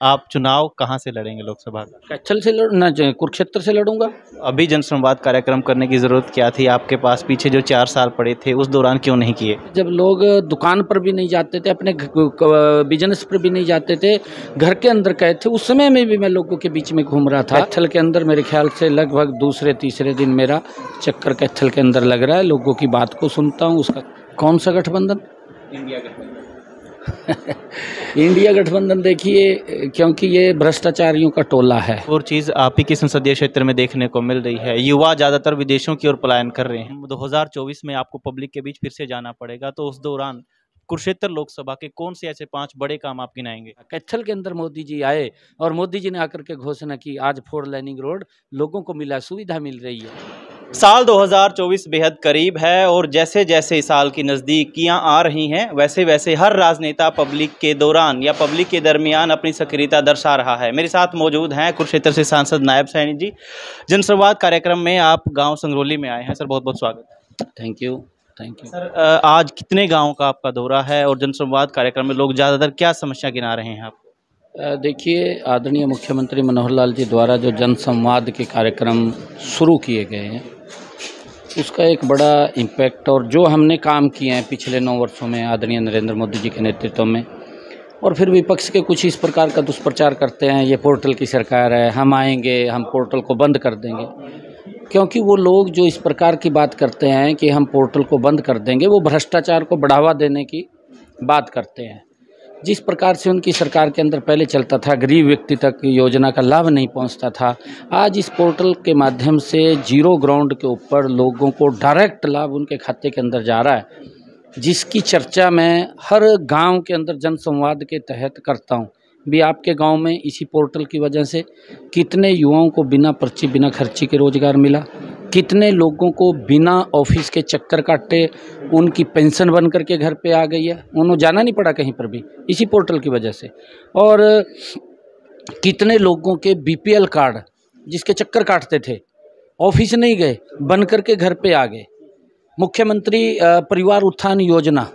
आप चुनाव कहाँ से लड़ेंगे लोकसभा का? कैथल से लड़ना, कुरुक्षेत्र से लड़ूंगा। अभी जनसंवाद कार्यक्रम करने की ज़रूरत क्या थी? आपके पास पीछे जो 4 साल पड़े थे उस दौरान क्यों नहीं किए? जब लोग दुकान पर भी नहीं जाते थे, अपने बिजनेस पर भी नहीं जाते थे, घर के अंदर कैद थे, उस समय में भी मैं लोगों के बीच में घूम रहा था। कैथल के अंदर मेरे ख्याल से लगभग दूसरे तीसरे दिन मेरा चक्कर कैथल के अंदर लग रहा है। लोगों की बात को सुनता हूँ। उसका कौन सा गठबंधन? इंडिया गठबंधन। इंडिया गठबंधन देखिए, क्योंकि ये भ्रष्टाचारियों का टोला है। और चीज़ आप ही के संसदीय क्षेत्र में देखने को मिल रही है, युवा ज़्यादातर विदेशों की ओर पलायन कर रहे हैं। 2024 में आपको पब्लिक के बीच फिर से जाना पड़ेगा, तो उस दौरान कुरुक्षेत्र लोकसभा के कौन से ऐसे 5 बड़े काम आप गिनाएंगे? कैथल के अंदर मोदी जी आए और मोदी जी ने आकर के घोषणा की, आज 4 लाइनिंग रोड लोगों को मिला, सुविधा मिल रही है। साल 2024 बेहद करीब है और जैसे जैसे इस साल की नज़दीकियां आ रही हैं वैसे वैसे हर राजनेता पब्लिक के दौरान या पब्लिक के दरमियान अपनी सक्रियता दर्शा रहा है। मेरे साथ मौजूद हैं कुरुक्षेत्र से सांसद नायब सैनी जी। जनसंवाद कार्यक्रम में आप गांव संगरौली में आए हैं सर, बहुत बहुत स्वागत। थैंक यू सर, आज कितने गाँव का आपका दौरा है और जनसंवाद कार्यक्रम में लोग ज़्यादातर क्या समस्या गिना रहे हैं आप? देखिए, आदरणीय मुख्यमंत्री मनोहर लाल जी द्वारा जो जनसंवाद के कार्यक्रम शुरू किए गए हैं उसका एक बड़ा इम्पैक्ट, और जो हमने काम किए हैं पिछले 9 वर्षों में आदरणीय नरेंद्र मोदी जी के नेतृत्व में, और फिर विपक्ष के कुछ इस प्रकार का दुष्प्रचार करते हैं, ये पोर्टल की सरकार है, हम आएंगे हम पोर्टल को बंद कर देंगे। क्योंकि वो लोग जो इस प्रकार की बात करते हैं कि हम पोर्टल को बंद कर देंगे, वो भ्रष्टाचार को बढ़ावा देने की बात करते हैं। जिस प्रकार से उनकी सरकार के अंदर पहले चलता था, गरीब व्यक्ति तक योजना का लाभ नहीं पहुंचता था, आज इस पोर्टल के माध्यम से जीरो ग्राउंड के ऊपर लोगों को डायरेक्ट लाभ उनके खाते के अंदर जा रहा है, जिसकी चर्चा मैं हर गांव के अंदर जनसंवाद के तहत करता हूं। भी आपके गांव में इसी पोर्टल की वजह से कितने युवाओं को बिना पर्ची बिना खर्ची के रोजगार मिला, कितने लोगों को बिना ऑफिस के चक्कर काटे उनकी पेंशन बन करके घर पे आ गई है, उन्हें जाना नहीं पड़ा कहीं पर भी इसी पोर्टल की वजह से। और कितने लोगों के बीपीएल कार्ड जिसके चक्कर काटते थे, ऑफिस नहीं गए, बन करके घर पे आ गए। मुख्यमंत्री परिवार उत्थान योजना,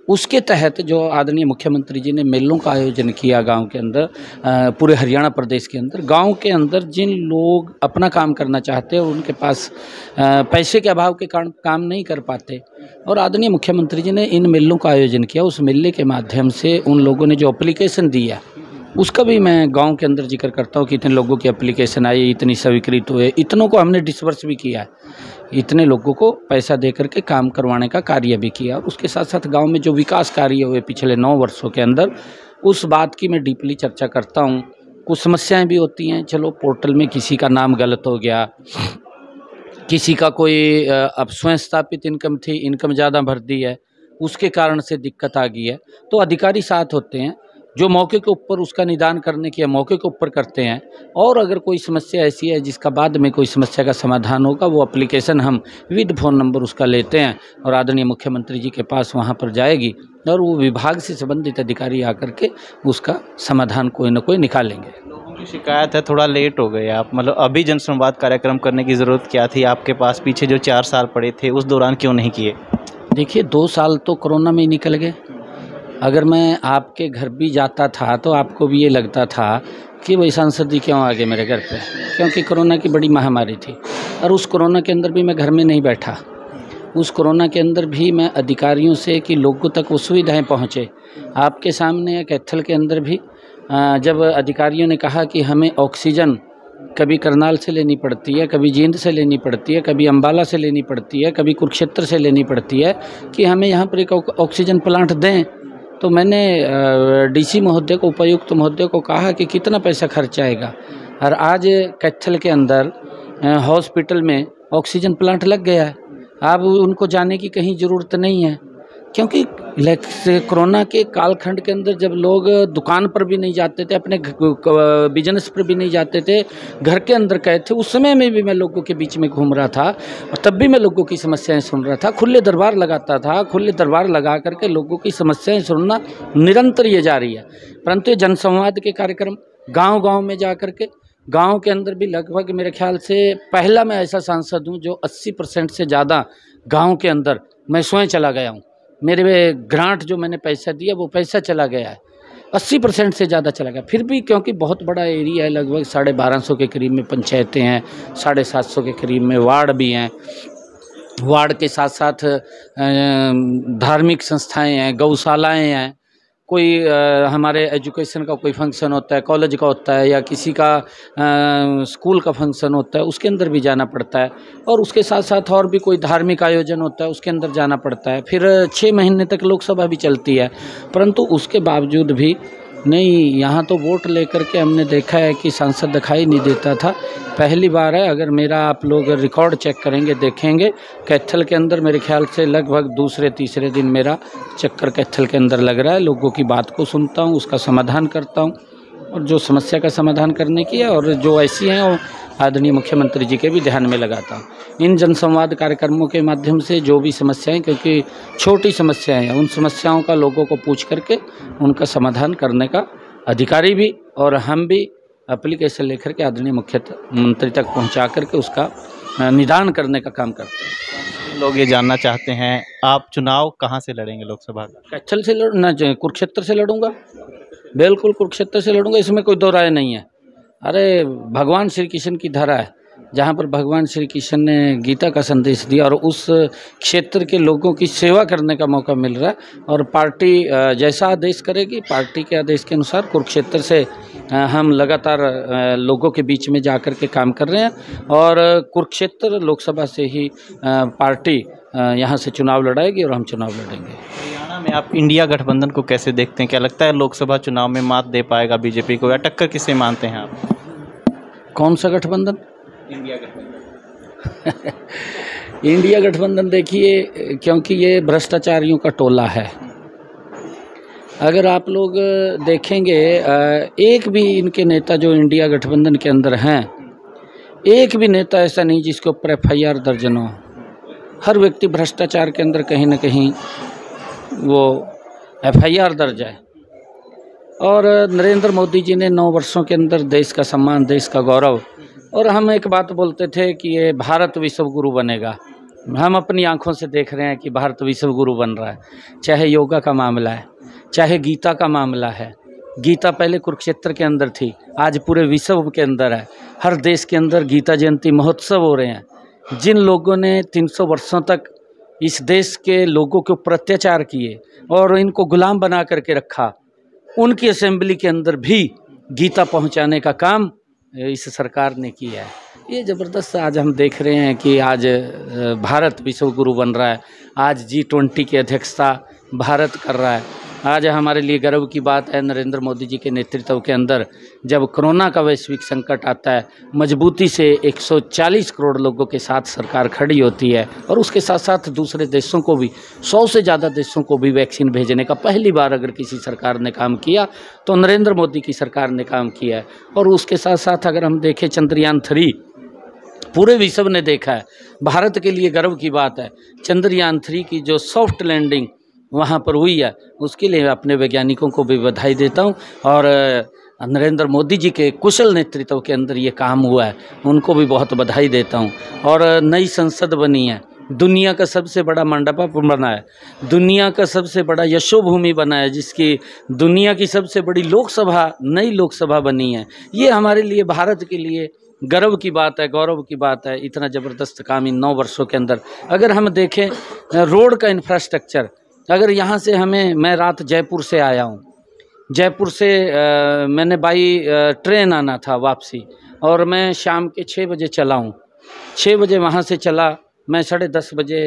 उसके तहत जो आदरणीय मुख्यमंत्री जी ने मेलों का आयोजन किया गांव के अंदर, पूरे हरियाणा प्रदेश के अंदर, गांव के अंदर जिन लोग अपना काम करना चाहते हैं और उनके पास पैसे के अभाव के कारण काम नहीं कर पाते, और आदरणीय मुख्यमंत्री जी ने इन मेलों का आयोजन किया। उस मेले के माध्यम से उन लोगों ने जो एप्लीकेशन दिया उसका भी मैं गांव के अंदर जिक्र करता हूं कि इतने लोगों की एप्लीकेशन आई, इतनी स्वीकृत हुए, इतनों को हमने डिसबर्स भी किया है, इतने लोगों को पैसा दे करके काम करवाने का कार्य भी किया। और उसके साथ साथ गांव में जो विकास कार्य हुए पिछले 9 वर्षों के अंदर, उस बात की मैं डीपली चर्चा करता हूं। कुछ समस्याएं भी होती हैं, चलो पोर्टल में किसी का नाम गलत हो गया, किसी का कोई अब स्वयं स्थापित इनकम थी, इनकम ज़्यादा भर दी है, उसके कारण से दिक्कत आ गई है, तो अधिकारी साथ होते हैं जो मौके के ऊपर उसका निदान करने की मौके के ऊपर करते हैं। और अगर कोई समस्या ऐसी है जिसका बाद में कोई समस्या का समाधान होगा, वो एप्लीकेशन हम विद फ़ोन नंबर उसका लेते हैं और आदरणीय मुख्यमंत्री जी के पास वहाँ पर जाएगी और वो विभाग से संबंधित अधिकारी आकर के उसका समाधान कोई ना कोई निकालेंगे। लोगों की शिकायत है थोड़ा लेट हो गए आप, मतलब अभी जनसंवाद कार्यक्रम करने की ज़रूरत क्या थी? आपके पास पीछे जो 4 साल पड़े थे उस दौरान क्यों नहीं किए? देखिए, 2 साल तो कोरोना में ही निकल गए। अगर मैं आपके घर भी जाता था तो आपको भी ये लगता था कि वही सांसद जी क्यों आ गए मेरे घर पे, क्योंकि कोरोना की बड़ी महामारी थी। और उस कोरोना के अंदर भी मैं घर में नहीं बैठा, उस कोरोना के अंदर भी मैं अधिकारियों से कि लोगों तक वो सुविधाएँ पहुँचे। आपके सामने कैथल के अंदर भी जब अधिकारियों ने कहा कि हमें ऑक्सीजन कभी करनाल से लेनी पड़ती है, कभी जींद से लेनी पड़ती है, कभी अम्बाला से लेनी पड़ती है, कभी कुरुक्षेत्र से लेनी पड़ती है, कि हमें यहाँ पर एक ऑक्सीजन प्लांट दें, तो मैंने डीसी महोदय को, उपायुक्त महोदय को कहा कि कितना पैसा खर्च आएगा। और आज कैथल के अंदर हॉस्पिटल में ऑक्सीजन प्लांट लग गया है। अब उनको जाने की कहीं ज़रूरत नहीं है, क्योंकि कोरोना के कालखंड के अंदर जब लोग दुकान पर भी नहीं जाते थे, अपने बिजनेस पर भी नहीं जाते थे, घर के अंदर कैद थे, उस समय में भी मैं लोगों के बीच में घूम रहा था और तब भी मैं लोगों की समस्याएं सुन रहा था। खुले दरबार लगाता था, खुले दरबार लगा करके लोगों की समस्याएं सुनना निरंतर ये जारी है। परंतु ये जनसंवाद के कार्यक्रम गाँव-गाँव में जा करके, गाँव के अंदर भी लगभग मेरे ख्याल से पहला मैं ऐसा सांसद हूँ जो 80% से ज़्यादा गाँव के अंदर मैं स्वयं चला गया हूँ। मेरे ग्रांट जो मैंने पैसा दिया वो पैसा चला गया है। 80% से ज़्यादा चला गया। फिर भी क्योंकि बहुत बड़ा एरिया है, लगभग 1250 के करीब में पंचायतें हैं, 750 के करीब में वार्ड भी हैं। वार्ड के साथ साथ धार्मिक संस्थाएं हैं, गौशालाएं हैं। कोई हमारे एजुकेशन का कोई फंक्शन होता है, कॉलेज का होता है, या किसी का स्कूल का फंक्शन होता है, उसके अंदर भी जाना पड़ता है। और उसके साथ साथ और भी कोई धार्मिक आयोजन होता है, उसके अंदर जाना पड़ता है। फिर 6 महीने तक लोकसभा भी चलती है, परंतु उसके बावजूद भी नहीं, यहाँ तो वोट लेकर के हमने देखा है कि सांसद दिखाई नहीं देता था। पहली बार है, अगर मेरा आप लोग रिकॉर्ड चेक करेंगे, देखेंगे, कैथल के अंदर मेरे ख्याल से लगभग दूसरे तीसरे दिन मेरा चक्कर कैथल के अंदर लग रहा है। लोगों की बात को सुनता हूँ, उसका समाधान करता हूँ, और जो समस्या का समाधान करने की है और जो ऐसी हैं वो आदरणीय मुख्यमंत्री जी के भी ध्यान में लगाता हूँ। इन जनसंवाद कार्यक्रमों के माध्यम से जो भी समस्याएं, क्योंकि छोटी समस्याएं हैं, उन समस्याओं का लोगों को पूछ करके उनका समाधान करने का अधिकारी भी और हम भी एप्लीकेशन लेकर के आदरणीय मुख्यमंत्री तक पहुंचा करके उसका निदान करने का काम करते हैं। लोग ये जानना चाहते हैं, आप चुनाव कहाँ से लड़ेंगे लोकसभा का? कैथल से लड़ना, कुरुक्षेत्र से लड़ूंगा, बिल्कुल कुरुक्षेत्र से लड़ूंगा, इसमें कोई दो राय नहीं है। अरे भगवान श्री कृष्ण की धरा है, जहाँ पर भगवान श्री कृष्ण ने गीता का संदेश दिया, और उस क्षेत्र के लोगों की सेवा करने का मौका मिल रहा है। और पार्टी जैसा आदेश करेगी, पार्टी के आदेश के अनुसार कुरुक्षेत्र से हम लगातार लोगों के बीच में जाकर के काम कर रहे हैं। और कुरुक्षेत्र लोकसभा से ही पार्टी यहाँ से चुनाव लड़ाएगी और हम चुनाव लड़ेंगे। हरियाणा में आप इंडिया गठबंधन को कैसे देखते हैं? क्या लगता है लोकसभा चुनाव में मात दे पाएगा बीजेपी को, या टक्कर किसे मानते हैं आप? कौन सा गठबंधन? इंडिया गठबंधन। इंडिया गठबंधन देखिए, क्योंकि ये भ्रष्टाचारियों का टोला है। अगर आप लोग देखेंगे, एक भी इनके नेता जो इंडिया गठबंधन के अंदर हैं, एक भी नेता ऐसा नहीं जिसके ऊपर FIR दर्ज न हो। हर व्यक्ति भ्रष्टाचार के अंदर कहीं ना कहीं वो FIR दर्ज है। और नरेंद्र मोदी जी ने 9 वर्षों के अंदर देश का सम्मान, देश का गौरव, और हम एक बात बोलते थे कि ये भारत विश्व गुरु बनेगा। हम अपनी आंखों से देख रहे हैं कि भारत विश्व गुरु बन रहा है। चाहे योगा का मामला है, चाहे गीता का मामला है। गीता पहले कुरुक्षेत्र के अंदर थी, आज पूरे विश्व के अंदर है। हर देश के अंदर गीता जयंती महोत्सव हो रहे हैं। जिन लोगों ने 300 वर्षों तक इस देश के लोगों के ऊपर अत्याचार किए और इनको गुलाम बना करके रखा, उनकी असेंबली के अंदर भी गीता पहुंचाने का काम इस सरकार ने किया है। ये ज़बरदस्त आज हम देख रहे हैं कि आज भारत विश्व गुरु बन रहा है। आज G20 की अध्यक्षता भारत कर रहा है। आज हमारे लिए गर्व की बात है, नरेंद्र मोदी जी के नेतृत्व के अंदर जब कोरोना का वैश्विक संकट आता है, मजबूती से 140 करोड़ लोगों के साथ सरकार खड़ी होती है, और उसके साथ साथ दूसरे देशों को भी, 100 से ज़्यादा देशों को भी वैक्सीन भेजने का पहली बार अगर किसी सरकार ने काम किया तो नरेंद्र मोदी की सरकार ने काम किया है। और उसके साथ साथ अगर हम देखें, चंद्रयान 3 पूरे विश्व ने देखा है। भारत के लिए गर्व की बात है, चंद्रयान 3 की जो सॉफ्ट लैंडिंग वहाँ पर हुई है, उसके लिए अपने वैज्ञानिकों को भी बधाई देता हूँ। और नरेंद्र मोदी जी के कुशल नेतृत्व के अंदर ये काम हुआ है, उनको भी बहुत बधाई देता हूँ। और नई संसद बनी है, दुनिया का सबसे बड़ा मंडप बना है, दुनिया का सबसे बड़ा यशोभूमि बना है, जिसकी दुनिया की सबसे बड़ी लोकसभा, नई लोकसभा बनी है। ये हमारे लिए, भारत के लिए गर्व की बात है, गौरव की बात है। इतना ज़बरदस्त काम इन 9 वर्षों के अंदर। अगर हम देखें रोड का इंफ्रास्ट्रक्चर, अगर यहाँ से मैं रात जयपुर से आया हूँ, जयपुर से मैंने बाई ट्रेन आना था वापसी, और मैं शाम के 6 बजे चला हूँ। 6 बजे वहाँ से चला, मैं 10:30 बजे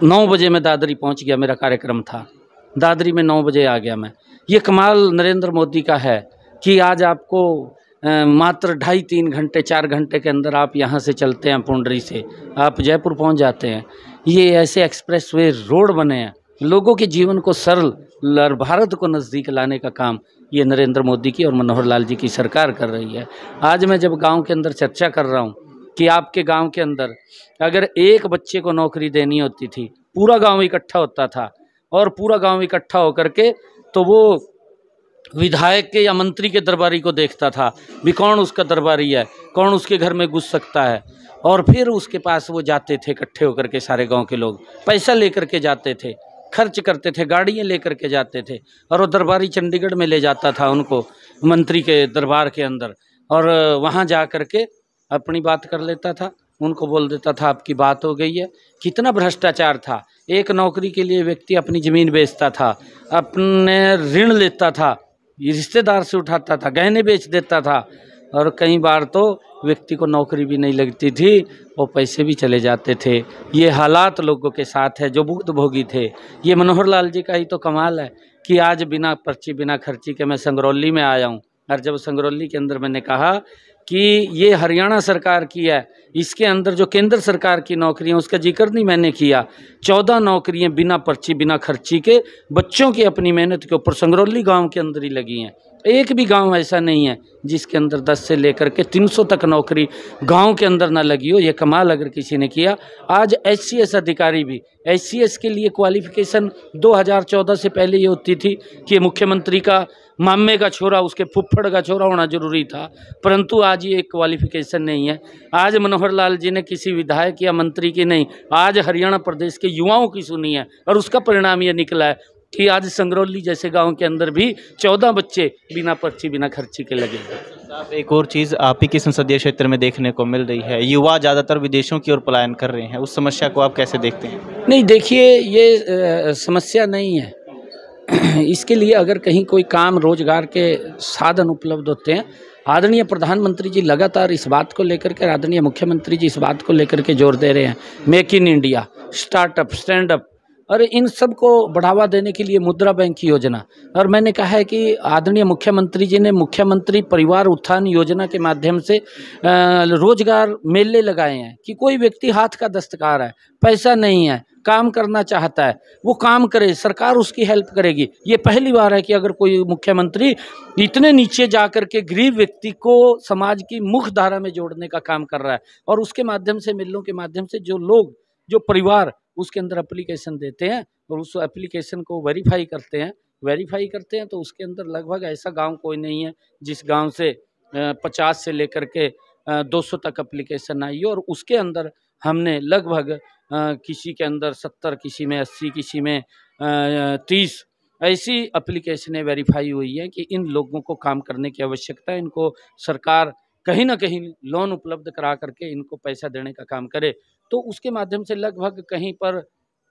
9 बजे मैं दादरी पहुँच गया, मेरा कार्यक्रम था दादरी में, 9 बजे आ गया मैं। ये कमाल नरेंद्र मोदी का है कि आज आपको मात्र 2.5-3 घंटे, 4 घंटे के अंदर आप यहाँ से चलते हैं, पुंडरी से आप जयपुर पहुँच जाते हैं। ये ऐसे एक्सप्रेसवे रोड बने हैं, लोगों के जीवन को सरल और भारत को नज़दीक लाने का काम ये नरेंद्र मोदी की और मनोहर लाल जी की सरकार कर रही है। आज मैं जब गांव के अंदर चर्चा कर रहा हूं कि आपके गांव के अंदर अगर एक बच्चे को नौकरी देनी होती थी, पूरा गांव इकट्ठा होता था, और पूरा गांव इकट्ठा होकर के तो वो विधायक के या मंत्री के दरबारी को देखता था भी कौन उसका दरबारी है, कौन उसके घर में घुस सकता है। और फिर उसके पास वो जाते थे, इकट्ठे होकर के सारे गांव के लोग पैसा लेकर के जाते थे, खर्च करते थे, गाड़ियाँ लेकर के जाते थे और वो दरबारी चंडीगढ़ में ले जाता था उनको, मंत्री के दरबार के अंदर, और वहाँ जा कर के अपनी बात कर लेता था, उनको बोल देता था आपकी बात हो गई है। कितना भ्रष्टाचार था। एक नौकरी के लिए व्यक्ति अपनी ज़मीन बेचता था, अपने ऋण लेता था, रिश्तेदार से उठाता था, गहने बेच देता था, और कई बार तो व्यक्ति को नौकरी भी नहीं लगती थी, वो पैसे भी चले जाते थे। ये हालात लोगों के साथ है जो भुक्तभोगी थे। ये मनोहर लाल जी का ही तो कमाल है कि आज बिना पर्ची बिना खर्ची के मैं संगरौली में आया हूँ। और जब संगरौली के अंदर मैंने कहा कि ये हरियाणा सरकार की है, इसके अंदर जो केंद्र सरकार की नौकरियां, उसका जिक्र नहीं मैंने किया। 14 नौकरियां बिना पर्ची बिना खर्ची के बच्चों की अपनी मेहनत के ऊपर संगरौली गांव के अंदर ही लगी हैं। एक भी गांव ऐसा नहीं है जिसके अंदर 10 से लेकर के 300 तक नौकरी गांव के अंदर ना लगी हो। ये कमाल अगर किसी ने किया। आज SCS अधिकारी भी, SCS के लिए क्वालिफिकेशन 2014 से पहले ये होती थी कि मुख्यमंत्री का मामे का छोरा, उसके फुफ्फड़ का छोरा होना जरूरी था, परंतु आज ये क्वालिफिकेशन नहीं है। आज मनोहर लाल जी ने किसी विधायक या मंत्री की नहीं, आज हरियाणा प्रदेश के युवाओं की सुनी है, और उसका परिणाम ये निकला है कि आज संगरौली जैसे गांव के अंदर भी 14 बच्चे बिना पर्ची बिना खर्ची के लगे। साहब, एक और चीज़ आप ही के संसदीय क्षेत्र में देखने को मिल रही है, युवा ज़्यादातर विदेशों की ओर पलायन कर रहे हैं, उस समस्या को आप कैसे देखते हैं? नहीं, देखिए ये समस्या नहीं है। इसके लिए अगर कहीं कोई काम रोजगार के साधन उपलब्ध होते हैं, आदरणीय प्रधानमंत्री जी लगातार इस बात को लेकर के, आदरणीय मुख्यमंत्री जी इस बात को लेकर के जोर दे रहे हैं। Make in India, startup, stand up, और इन सब को बढ़ावा देने के लिए मुद्रा बैंक की योजना। और मैंने कहा है कि आदरणीय मुख्यमंत्री जी ने मुख्यमंत्री परिवार उत्थान योजना के माध्यम से रोजगार मेले लगाए हैं कि कोई व्यक्ति हाथ का दस्तकार है, पैसा नहीं है, काम करना चाहता है, वो काम करे, सरकार उसकी हेल्प करेगी। ये पहली बार है कि अगर कोई मुख्यमंत्री इतने नीचे जा कर के गरीब व्यक्ति को समाज की मुख्य धारा में जोड़ने का काम कर रहा है, और उसके माध्यम से, मिलों के माध्यम से जो लोग, जो परिवार उसके अंदर एप्लीकेशन देते हैं और उस एप्लीकेशन को वेरीफाई करते हैं, तो उसके अंदर लगभग ऐसा गांव कोई नहीं है जिस गांव से 50 से लेकर के 200 तक एप्लीकेशन आई हो, और उसके अंदर हमने लगभग किसी के अंदर 70, किसी में 80, किसी में 30 ऐसी एप्लीकेशनें वेरीफाई हुई हैं कि इन लोगों को काम करने की आवश्यकता है। इनको सरकार कहीं ना कहीं लोन उपलब्ध करा करके इनको पैसा देने का काम करे, तो उसके माध्यम से लगभग कहीं पर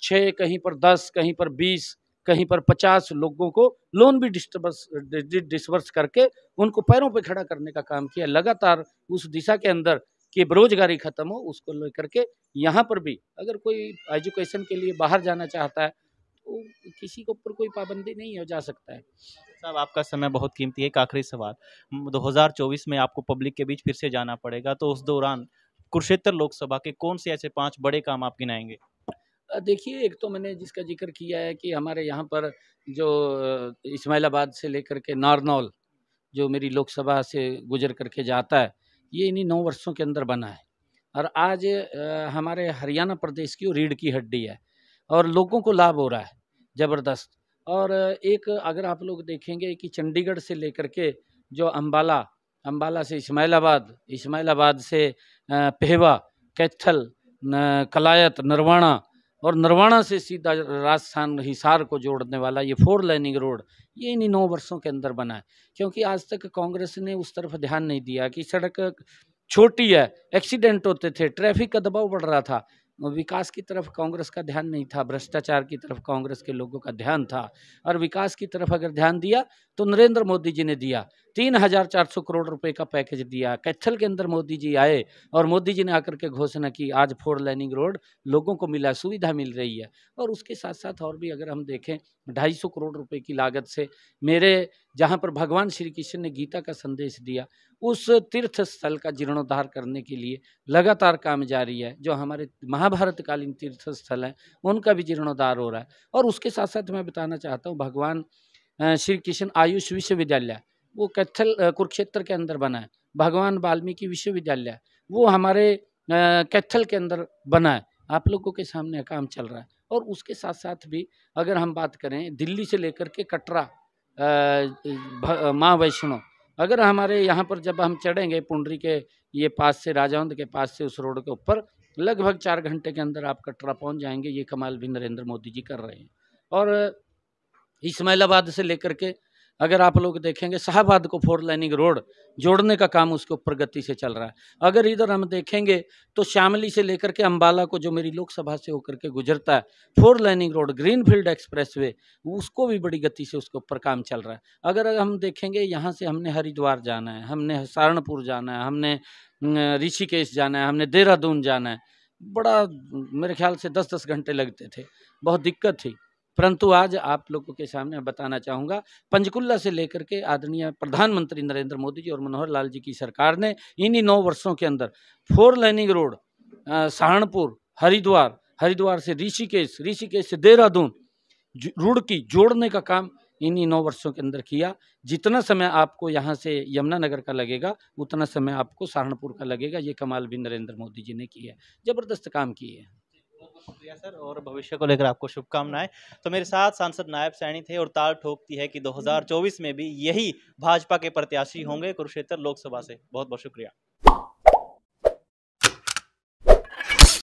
6, कहीं पर 10, कहीं पर 20, कहीं पर 50 लोगों को लोन भी डिसवर्स करके उनको पैरों पे खड़ा करने का काम किया। लगातार उस दिशा के अंदर कि बेरोजगारी खत्म हो, उसको लेकर के यहाँ पर भी अगर कोई एजुकेशन के लिए बाहर जाना चाहता है तो किसी के ऊपर कोई पाबंदी नहीं हो, जा सकता है। साहब, आपका समय बहुत कीमती है। एक आखिरी सवाल, 2024 में आपको पब्लिक के बीच फिर से जाना पड़ेगा, तो उस दौरान कुरुक्षेत्र लोकसभा के कौन से ऐसे 5 बड़े काम आप गिनाएंगे? देखिए, एक तो मैंने जिसका जिक्र किया है कि हमारे यहाँ पर जो इस्माइलाबाद से लेकर के नारनौल जो मेरी लोकसभा से गुजर करके जाता है, ये इन्हीं 9 वर्षों के अंदर बना है, और आज हमारे हरियाणा प्रदेश की वो रीढ़ की हड्डी है और लोगों को लाभ हो रहा है ज़बरदस्त। और एक अगर आप लोग देखेंगे कि चंडीगढ़ से लेकर के जो अम्बाला से इस्माइलाबाद से पेहवा, कैथल, कलायत, नरवाणा, और नरवाणा से सीधा राजस्थान हिसार को जोड़ने वाला ये 4 लेनिंग रोड, ये इन्हीं 9 वर्षों के अंदर बना है। क्योंकि आज तक कांग्रेस ने उस तरफ ध्यान नहीं दिया कि सड़क छोटी है, एक्सीडेंट होते थे, ट्रैफिक का दबाव बढ़ रहा था, विकास की तरफ कांग्रेस का ध्यान नहीं था, भ्रष्टाचार की तरफ कांग्रेस के लोगों का ध्यान था। और विकास की तरफ अगर ध्यान दिया तो नरेंद्र मोदी जी ने दिया, 3,400 करोड़ रुपए का पैकेज दिया। कैथल के अंदर मोदी जी आए और मोदी जी ने आकर के घोषणा की, आज 4 लेनिंग रोड लोगों को मिला, सुविधा मिल रही है। और उसके साथ साथ और भी अगर हम देखें, 250 करोड़ रुपए की लागत से मेरे जहाँ पर भगवान श्री कृष्ण ने गीता का संदेश दिया, उस तीर्थ स्थल का जीर्णोद्धार करने के लिए लगातार काम जारी है। जो हमारे महाभारतकालीन तीर्थ स्थल हैं उनका भी जीर्णोद्धार हो रहा है। और उसके साथ साथ मैं बताना चाहता हूँ, भगवान श्री कृष्ण आयुष विश्वविद्यालय वो कैथल कुरुक्षेत्र के अंदर बना है। भगवान वाल्मीकि विश्वविद्यालय वो हमारे कैथल के अंदर बना है। आप लोगों के सामने काम चल रहा है। और उसके साथ साथ भी अगर हम बात करें, दिल्ली से लेकर के कटरा माँ वैष्णो, अगर हमारे यहाँ पर जब हम चढ़ेंगे पुंडरी के ये पास से, राजावंद के पास से, उस रोड के ऊपर लगभग 4 घंटे के अंदर आप कटरा पहुँच जाएंगे। ये कमाल भी नरेंद्र मोदी जी कर रहे हैं। और इस्माइलाबाद से लेकर के अगर आप लोग देखेंगे शाहबाद को 4 लाइनिंग रोड जोड़ने का काम उसके ऊपर गति से चल रहा है। अगर इधर हम देखेंगे तो शामली से लेकर के अंबाला को जो मेरी लोकसभा से होकर के गुजरता है 4 लाइनिंग रोड ग्रीनफील्ड एक्सप्रेसवे, उसको भी बड़ी गति से उसके ऊपर काम चल रहा है। अगर हम देखेंगे यहाँ से हमने हरिद्वार जाना है, हमने सहारनपुर जाना है, हमने ऋषिकेश जाना है, हमने देहरादून जाना है, बड़ा मेरे ख्याल से 10-10 घंटे लगते थे, बहुत दिक्कत थी। परंतु आज आप लोगों के सामने बताना चाहूँगा, पंचकुला से लेकर के आदरणीय प्रधानमंत्री नरेंद्र मोदी जी और मनोहर लाल जी की सरकार ने इन्हीं 9 वर्षों के अंदर 4 लाइनिंग रोड सहारनपुर, हरिद्वार, हरिद्वार से ऋषिकेश, ऋषिकेश से देहरादून, रुड़की जोड़ने का काम इन्हीं 9 वर्षों के अंदर किया। जितना समय आपको यहाँ से यमुनानगर का लगेगा उतना समय आपको सहारनपुर का लगेगा। ये कमाल भी नरेंद्र मोदी जी ने किया है, ज़बरदस्त काम किए हैं। शुक्रिया सर, और भविष्य को लेकर आपको शुभकामनाएं। तो मेरे साथ सांसद नायब सैनी थे और ताल ठोकती है कि 2024 में भी यही भाजपा के प्रत्याशी होंगे कुरुक्षेत्र लोकसभा से। बहुत बहुत शुक्रिया।